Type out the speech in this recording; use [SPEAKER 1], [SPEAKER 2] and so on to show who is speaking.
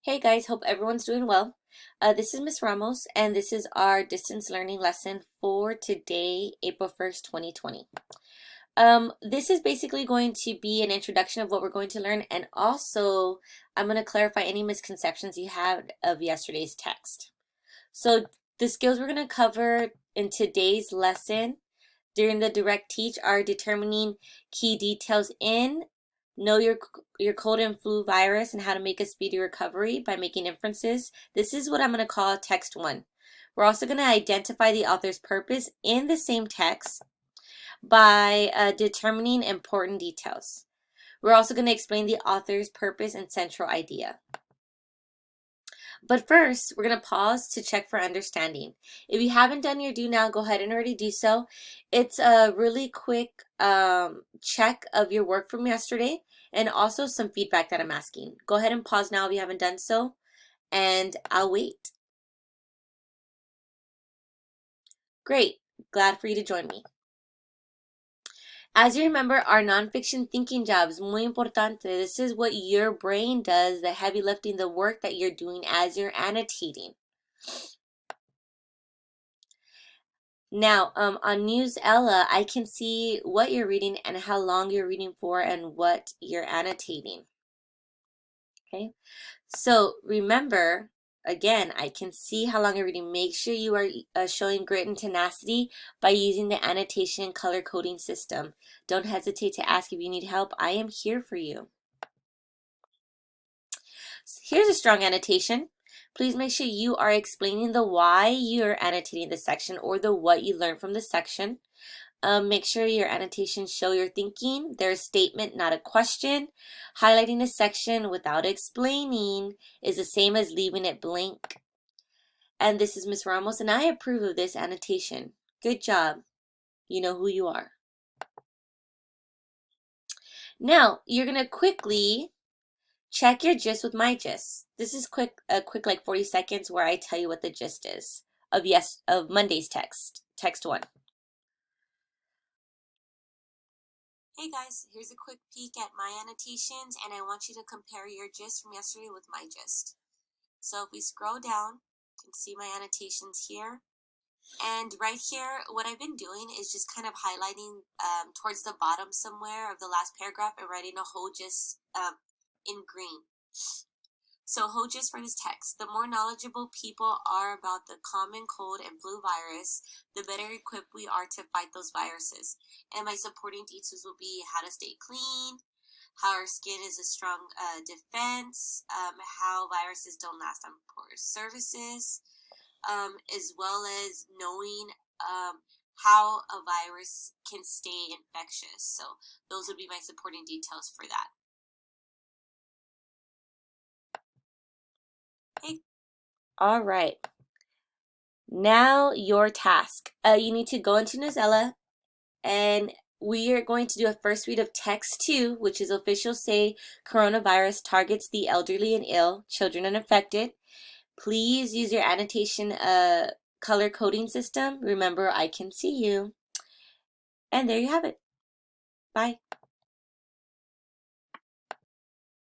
[SPEAKER 1] Hey guys, hope everyone's doing well. This is Miss Ramos, and this is our distance learning lesson for today, April 1st, 2020. This is basically going to be an introduction of what we're going to learn, and also I'm going to clarify any misconceptions you had of yesterday's text. So the skills we're going to cover in today's lesson during the direct teach are determining key details in know your cold and flu virus and how to make a speedy recovery by making inferences. This is what I'm going to call text 1. We're also going to identify the author's purpose in the same text by determining important details. We're also going to explain the author's purpose and central idea. But first, we're going to pause to check for understanding. If you haven't done your do now, go ahead and already do so. It's a really quick check of your work from yesterday and also some feedback that I'm asking. Go ahead and pause now if you haven't done so, and I'll wait. Great. Glad for you to join me. As you remember, our nonfiction thinking job is muy importante. This is what your brain does, the heavy lifting, the work that you're doing as you're annotating. Now, on News Ella, I can see what you're reading and how long you're reading for and what you're annotating. Okay, so remember, again, I can see how long you're reading. Make sure you are showing grit and tenacity by using the annotation color coding system. Don't hesitate to ask if you need help. I am here for you. So here's a strong annotation. Please make sure you are explaining the why you're annotating the section or the what you learned from the section. Make sure your annotations show your thinking. They're a statement, not a question. Highlighting a section without explaining is the same as leaving it blank. And this is Miss Ramos, and I approve of this annotation. Good job. You know who you are. Now, you're going to quickly check your gist with my gist. This is a quick like 40 seconds where I tell you what the gist is of Monday's text 1. Hey guys, here's a quick peek at my annotations, and I want you to compare your gist from yesterday with my gist. So if we scroll down, you can see my annotations here. And right here, what I've been doing is just kind of highlighting towards the bottom somewhere of the last paragraph and writing a whole gist in green. So whole gist for this text: the more knowledgeable people are about the common cold and flu virus, the better equipped we are to fight those viruses. And my supporting details will be how to stay clean, how our skin is a strong defense, how viruses don't last on porous surfaces, as well as knowing how a virus can stay infectious. So those would be my supporting details for that. Okay. All right. Now your task. You need to go into Nozella, and we are going to do a first read of text 2, which is officials say coronavirus targets the elderly and ill, children and affected. Please use your annotation color coding system. Remember, I can see you. And there you have it. Bye.